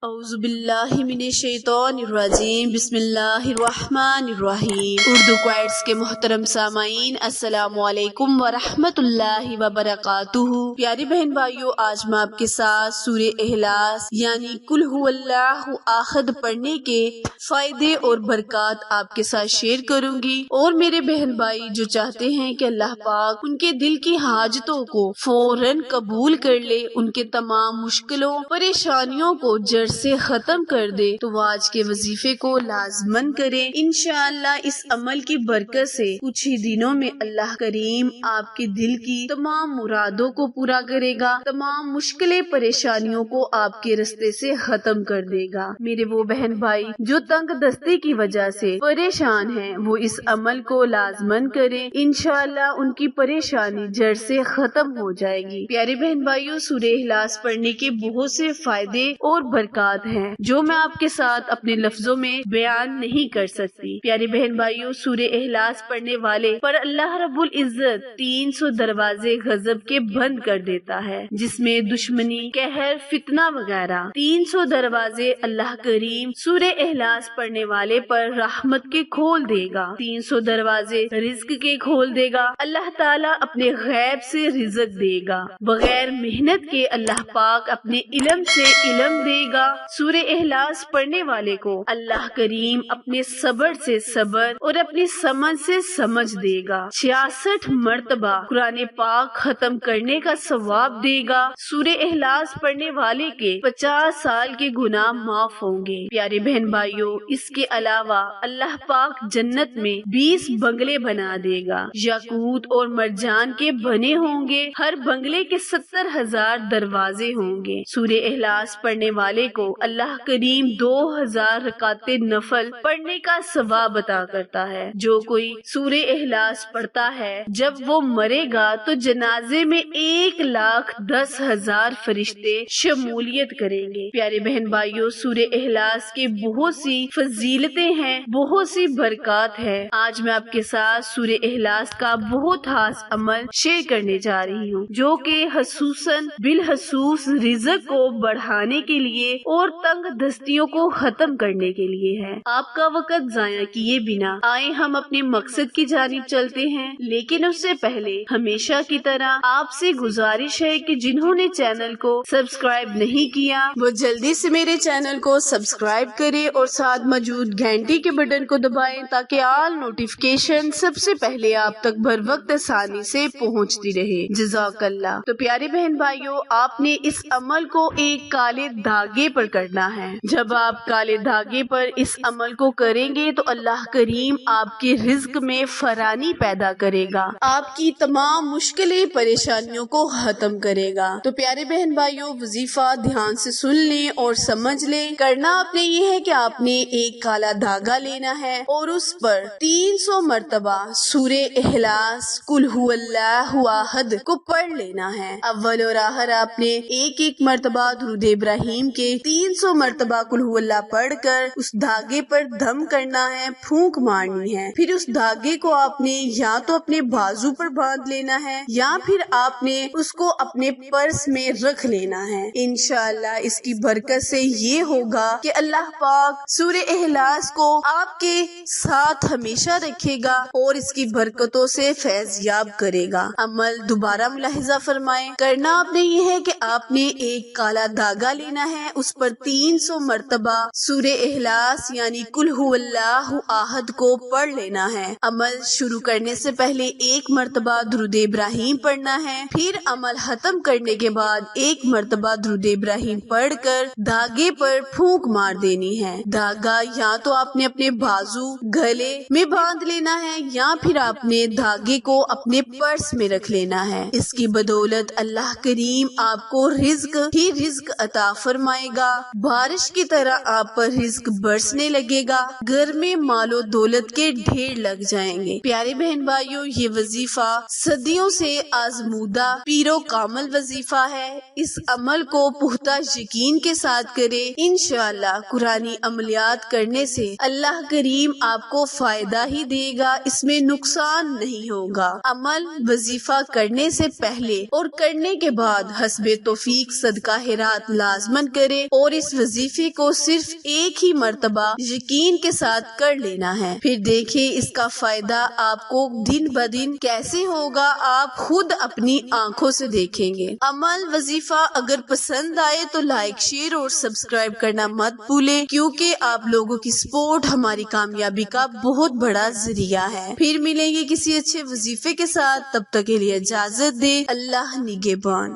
اعوذ باللہ من الشیطان الرجیم، بسم اللہ الرحمن الرحیم۔ اردو کوائٹس کے محترم سامعین، السلام علیکم ورحمۃ اللہ وبرکاتہ۔ پیاری بہن بھائیو، آج میں آپ کے ساتھ سورہ اخلاص یعنی قل ھو اللہ احد پڑھنے کے فائدے اور برکات آپ کے ساتھ شیئر کروں گی، اور میرے بہن بھائی جو چاہتے ہیں کہ اللہ پاک ان کے دل کی حاجتوں کو فوراً قبول کر لے، ان کے تمام مشکلوں پریشانیوں کو جڑ سے ختم کر دے، تو وہ آج کے وظیفے کو لازمن کریں۔ انشاءاللہ اس عمل کی برکت سے کچھ ہی دنوں میں اللہ کریم آپ کے دل کی تمام مرادوں کو پورا کرے گا، تمام مشکلیں پریشانیوں کو آپ کے راستے سے ختم کر دے گا۔ میرے وہ بہن بھائی جو تنگ دستی کی وجہ سے پریشان ہیں، وہ اس عمل کو لازمن کریں، انشاءاللہ ان کی پریشانی جڑ سے ختم ہو جائے گی۔ پیارے بہن بھائیوں، سورہ اخلاص پڑھنے کے بہت سے فائدے اور برکات ہیں جو میں آپ کے ساتھ اپنے لفظوں میں بیان نہیں کر سکتی۔ پیارے بہن بھائیوں، سورہ اخلاص پڑھنے والے پر اللہ رب العزت 300 دروازے غضب کے بند کر دیتا ہے، جس میں دشمنی، قہر، فتنہ وغیرہ 300 دروازے اللہ کریم سورہ اخلاص پڑھنے والے پر رحمت کے کھول دے گا، 300 دروازے رزق کے کھول دے گا۔ اللہ تعالیٰ اپنے غیب سے رزق دے گا، بغیر محنت کے اللہ پاک اپنے علم سے علم دے گا۔ سورہ اخلاص پڑھنے والے کو اللہ کریم اپنے صبر سے صبر اور اپنی سمجھ سے سمجھ دے گا۔ 66 مرتبہ قرآن پاک ختم کرنے کا ثواب دے گا۔ سورہ اخلاص پڑھنے والے کے 50 سال کے گناہ معاف ہوں گے۔ پیارے بہن بھائیوں، اس کے علاوہ اللہ پاک جنت میں 20 بنگلے بنا دے گا، یاقوت اور مرجان کے بنے ہوں گے، ہر بنگلے کے 70,000 دروازے ہوں گے۔ سورہ اخلاص پڑھنے والے کو اللہ کریم 2000 رکعت نفل پڑھنے کا ثواب عطا کرتا ہے۔ جو کوئی سورہ اخلاص پڑھتا ہے، جب وہ مرے گا تو جنازے میں 1,10,000 فرشتے شمولیت کریں گے۔ پیارے بہن بھائیوں، سورہ اخلاص کے بہت سی فضیلتیں ہیں، بہت سی برکات ہیں۔ آج میں آپ کے ساتھ سورہ اخلاص کا بہت خاص عمل شیئر کرنے جا رہی ہوں، جو کہ خصوصاً بالخصوص رزق کو بڑھانے کے لیے اور تنگ دستیوں کو ختم کرنے کے لیے ہے۔ آپ کا وقت ضائع کیے بنا آئے ہم اپنے مقصد کی جانب چلتے ہیں، لیکن اس سے پہلے ہمیشہ کی طرح آپ سے گزارش ہے کہ جنہوں نے چینل کو سبسکرائب نہیں کیا، وہ جلدی سے میرے چینل کو سبسکرائب کرے اور ساتھ موجود گھنٹی کے بٹن کو دبائیں، تاکہ آل نوٹیفکیشن سب سے پہلے آپ تک بر وقت آسانی سے پہنچتی رہے۔ جزاک اللہ۔ تو پیارے بہن بھائیوں، آپ نے اس عمل کو ایک کالے دھاگے پر کرنا ہے۔ جب آپ کالے دھاگے پر اس عمل کو کریں گے تو اللہ کریم آپ کے رزق میں فراوانی پیدا کرے گا، آپ کی تمام مشکلیں پریشانیوں کو ختم کرے گا۔ تو پیارے بہن بھائیوں، وظیفہ دھیان سے سن لیں اور سمجھ لیں۔ کرنا آپ نے یہ ہے کہ آپ نے ایک کالا دھاگا لینا ہے اور اس پر 300 مرتبہ سورہ اخلاص قل ھو اللہ احد کو پڑھ لینا ہے۔ اول اور آخر آپ نے ایک مرتبہ درود ابراہیم کے 300 مرتبہ قل ھو اللہ پڑھ کر اس دھاگے پر دم کرنا ہے، پھونک مارنی ہے۔ پھر اس دھاگے کو آپ نے یا تو اپنے بازو پر باندھ لینا ہے، یا پھر آپ نے اس کو اپنے پرس میں رکھ لینا ہے۔ انشاءاللہ اس کی برکت سے یہ ہوگا کہ اللہ پاک سورہ اخلاص کو آپ کے ساتھ ہمیشہ رکھے گا اور اس کی برکتوں سے فیض یاب کرے گا۔ عمل دوبارہ ملاحظہ فرمائیں۔ کرنا آپ نے یہ ہے کہ آپ نے ایک کالا دھاگا لینا ہے، اس پر 300 مرتبہ سورہ اخلاص یعنی قل ھو اللہ احد کو پڑھ لینا ہے۔ عمل شروع کرنے سے پہلے 1 مرتبہ درود ابراہیم پڑھنا ہے، پھر عمل ختم کرنے کے بعد 1 مرتبہ درود ابراہیم پڑھ کر دھاگے پر پھونک مار دینی ہے۔ دھاگا یا تو آپ نے اپنے بازو گلے میں باندھ لینا ہے، یا پھر آپ نے دھاگے کو اپنے پرس میں رکھ لینا ہے۔ اس کی بدولت اللہ کریم آپ کو رزق ہی رزق عطا فرمائے گا، بارش کی طرح آپ پر رزق برسنے لگے گا، گھر میں مال و دولت کے ڈھیر لگ جائیں گے۔ پیارے بہن بھائیوں، یہ وظیفہ صدیوں سے آزمودہ پیر و کامل وظیفہ ہے۔ اس عمل کو پختہ یقین کے ساتھ کرے، انشاءاللہ قرآنی عملیات کرنے سے اللہ کریم آپ کو فائدہ ہی دے گا، اس میں نقصان نہیں ہوگا۔ عمل وظیفہ کرنے سے پہلے اور کرنے کے بعد حسب توفیق صدقہ خیرات لازمن کرے، اور اس وظیفے کو صرف ایک ہی مرتبہ یقین کے ساتھ کر لینا ہے، پھر دیکھیں اس کا فائدہ آپ کو دن بدن کیسے ہوگا، آپ خود اپنی آنکھوں سے دیکھیں گے۔ عمل وظیفہ اگر پسند آئے تو لائک، شیئر اور سبسکرائب کرنا مت بھولیں، کیونکہ آپ لوگوں کی سپورٹ ہماری کامیابی کا بہت بڑا ذریعہ ہے۔ پھر ملیں گے کسی اچھے وظیفے کے ساتھ، تب تک کے لیے اجازت دیں۔ اللہ نگہبان۔